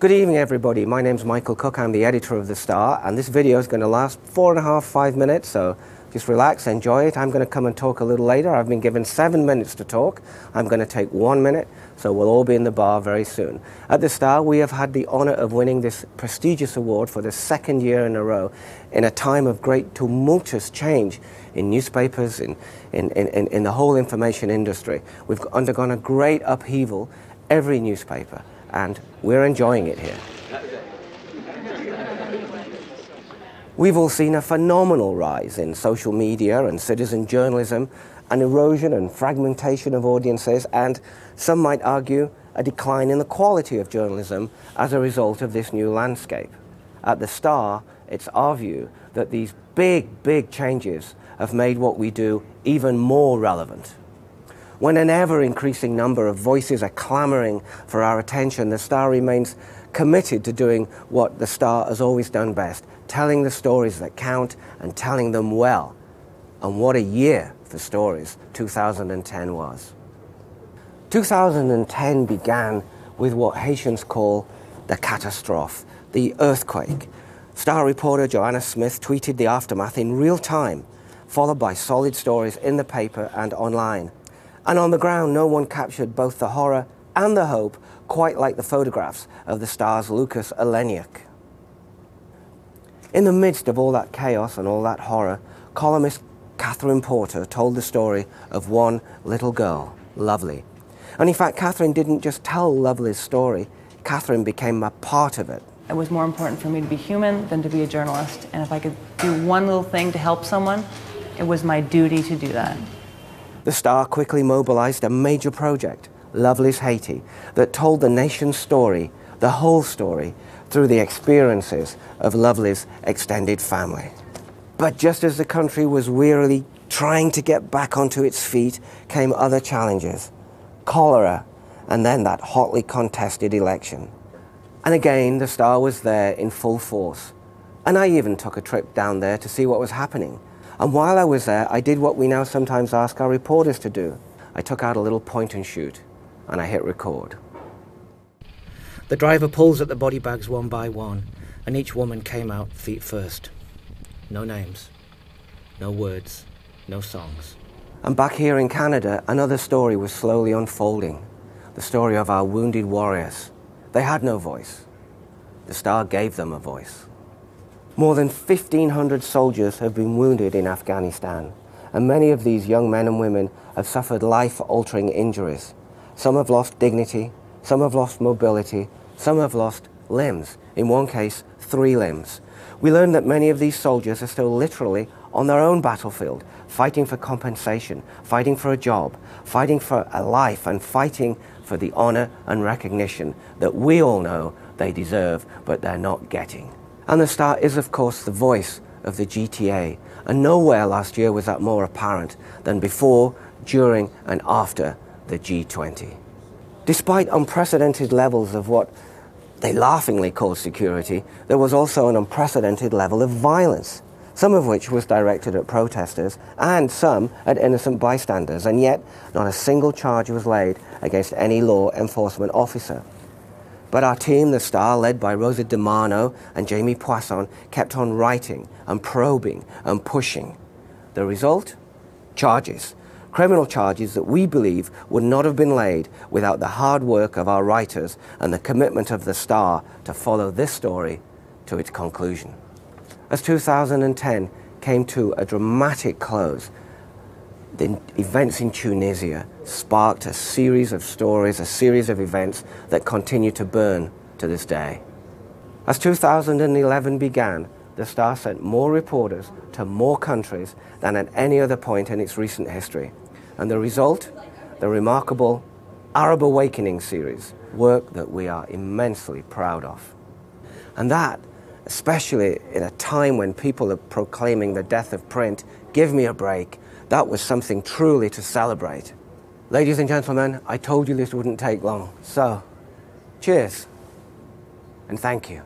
Good evening, everybody. My name's Michael Cook. I'm the editor of The Star, and this video is going to last 5 minutes, so just relax, enjoy it. I'm going to come and talk a little later. I've been given 7 minutes to talk. I'm going to take 1 minute, so we'll all be in the bar very soon. At The Star, we have had the honor of winning this prestigious award for the second year in a row in a time of great tumultuous change in newspapers, in the whole information industry. We've undergone a great upheaval, every newspaper, and we're enjoying it here. We've all seen a phenomenal rise in social media and citizen journalism, an erosion and fragmentation of audiences, and some might argue a decline in the quality of journalism as a result of this new landscape. At The Star, it's our view that these big changes have made what we do even more relevant. When an ever-increasing number of voices are clamoring for our attention, The Star remains committed to doing what The Star has always done best, telling the stories that count and telling them well. And what a year for stories 2010 was. 2010 began with what Haitians call the catastrophe, the earthquake. Star reporter Joanna Smith tweeted the aftermath in real time, followed by solid stories in the paper and online. And on the ground, no one captured both the horror and the hope quite like the photographs of The Star's Lucas Oleniuk. In the midst of all that chaos and all that horror, columnist Catherine Porter told the story of one little girl, Lovely. And in fact, Catherine didn't just tell Lovely's story, Catherine became a part of it. It was more important for me to be human than to be a journalist. And if I could do one little thing to help someone, it was my duty to do that. The Star quickly mobilized a major project, Lovely's Haiti, that told the nation's story, the whole story, through the experiences of Lovely's extended family. But just as the country was wearily trying to get back onto its feet, came other challenges. Cholera, and then that hotly contested election. And again, The Star was there in full force. And I even took a trip down there to see what was happening. And while I was there, I did what we now sometimes ask our reporters to do. I took out a little point and shoot, and I hit record. The driver pulls at the body bags one by one, and each woman came out feet first. No names, no words, no songs. And back here in Canada, another story was slowly unfolding. The story of our wounded warriors. They had no voice. The Star gave them a voice. More than 1,500 soldiers have been wounded in Afghanistan, and many of these young men and women have suffered life-altering injuries. Some have lost dignity, some have lost mobility, some have lost limbs, in one case, 3 limbs. We learned that many of these soldiers are still literally on their own battlefield, fighting for compensation, fighting for a job, fighting for a life, and fighting for the honor and recognition that we all know they deserve, but they're not getting. And The Star is, of course, the voice of the GTA, and nowhere last year was that more apparent than before, during, and after the G20. Despite unprecedented levels of what they laughingly called security, there was also an unprecedented level of violence, some of which was directed at protesters and some at innocent bystanders, and yet not a single charge was laid against any law enforcement officer. But our team, The Star, led by Rosa DiMano and Jamie Poisson, kept on writing and probing and pushing. The result? Charges. Criminal charges that we believe would not have been laid without the hard work of our writers and the commitment of The Star to follow this story to its conclusion. As 2010 came to a dramatic close, the events in Tunisia sparked a series of stories, a series of events that continue to burn to this day. As 2011 began, The Star sent more reporters to more countries than at any other point in its recent history. And the result? The remarkable Arab Awakening series, work that we are immensely proud of. And that, especially in a time when people are proclaiming the death of print, give me a break, that was something truly to celebrate. Ladies and gentlemen, I told you this wouldn't take long. So, cheers, and thank you.